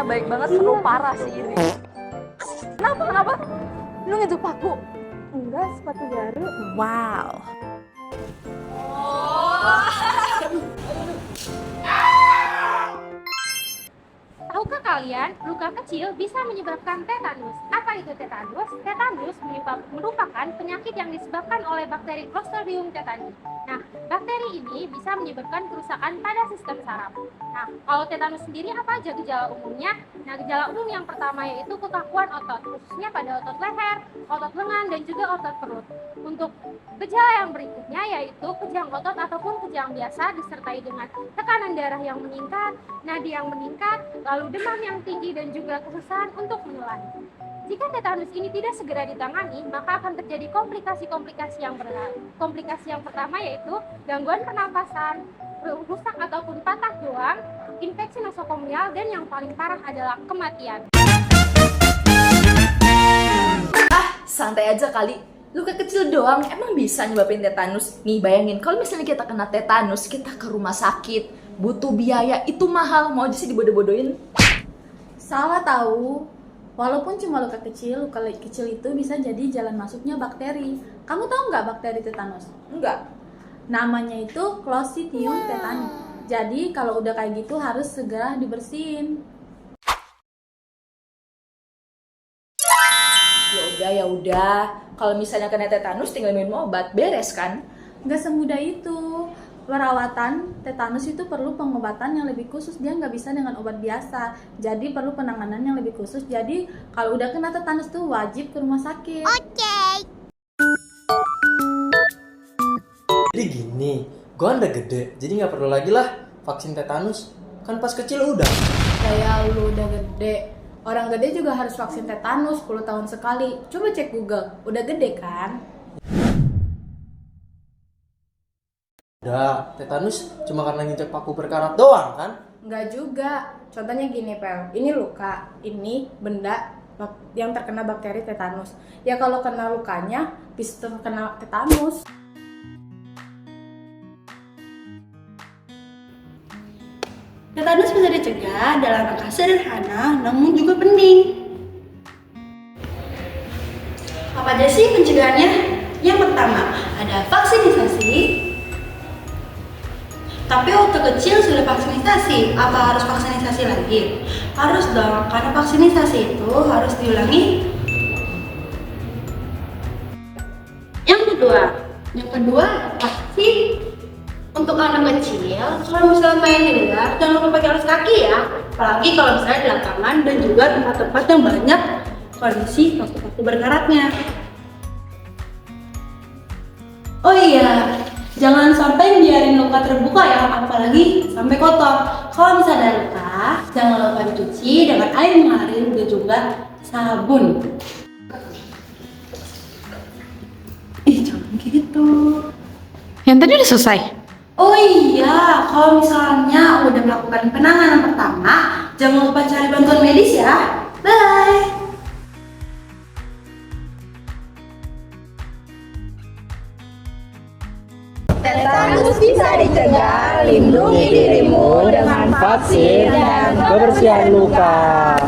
baik banget, seru parah sih ini. Kenapa? Lu ngejep aku? Enggak, sepatu baru. Wow. Tahukah kalian, luka kecil bisa menyebabkan tetanus? Apa itu tetanus? Tetanus merupakan penyakit yang disebabkan oleh bakteri Clostridium tetani. Nah, bakteri ini bisa menyebabkan kerusakan pada sistem saraf. Nah, kalau tetanus sendiri apa aja gejala umumnya? Nah, gejala umum yang pertama yaitu kekakuan otot, khususnya pada otot leher, otot lengan, dan juga otot perut. Untuk gejala yang berikutnya yaitu kejang otot ataupun kejang biasa disertai dengan tekanan darah yang meningkat, nadi yang meningkat, lalu demam yang tinggi dan juga kesusahan untuk menelan. Jika tetanus ini tidak segera ditangani, maka akan terjadi komplikasi-komplikasi yang berat. Komplikasi yang pertama yaitu gangguan pernapasan, rusak ataupun patah tulang, infeksi nosokomial, dan yang paling parah adalah kematian. Santai aja kali. Luka kecil doang, emang bisa nyebabin tetanus? Nih bayangin, kalau misalnya kita kena tetanus, kita ke rumah sakit, butuh biaya, itu mahal. Mau aja sih dibodoh-bodohin? Salah tahu. Walaupun cuma luka kecil itu bisa jadi jalan masuknya bakteri. Kamu tahu nggak bakteri tetanus? Enggak. Namanya itu Clostridium tetani. Jadi kalau udah kayak gitu harus segera dibersihin. Ya udah. Kalau misalnya kena tetanus tinggal minum obat, beres kan? Nggak semudah itu. Perawatan tetanus itu perlu pengobatan yang lebih khusus, dia nggak bisa dengan obat biasa. Jadi perlu penanganan yang lebih khusus. Jadi kalau udah kena tetanus tuh wajib ke rumah sakit. Jadi gini, gua udah gede, jadi nggak perlu lagi lah vaksin tetanus. Kan pas kecil udah. Kayak lu udah gede. Orang gede juga harus vaksin tetanus 10 tahun sekali. Coba cek Google, udah gede kan? Udah, tetanus cuma karena nginjek paku berkarat doang kan? Nggak juga. Contohnya gini, Pel. Ini luka, ini benda yang terkena bakteri tetanus. Ya kalau kena lukanya, bisa terkena tetanus. Tetanus bisa dicegah dalam langkah sederhana namun juga penting. Apa aja sih pencegahannya? Yang pertama, ada vaksinisasi. Tapi waktu kecil sudah vaksinasi, apa harus vaksinasi lagi? Harus dong, karena vaksinasi itu harus diulangi. Yang kedua, vaksin untuk anak kecil. Kalau misalnya main di luar, jangan lupa pakai alas kaki ya. Apalagi kalau misalnya di lapangan dan juga tempat-tempat yang banyak kondisi paku-paku berkaratnya. Oh iya, jangan sampai biarin luka terbuka ya, apalagi sampai kotor. Kalau misalnya ada luka, jangan lupa dicuci dengan air mengalir dan juga sabun. Jangan gitu. Yang tadi udah selesai? Oh iya, kalau misalnya udah melakukan penanganan pertama, jangan lupa cari bantuan medis ya. Bye! Tetanus bisa dicegah, lindungi dirimu dengan vaksin dan kebersihan luka.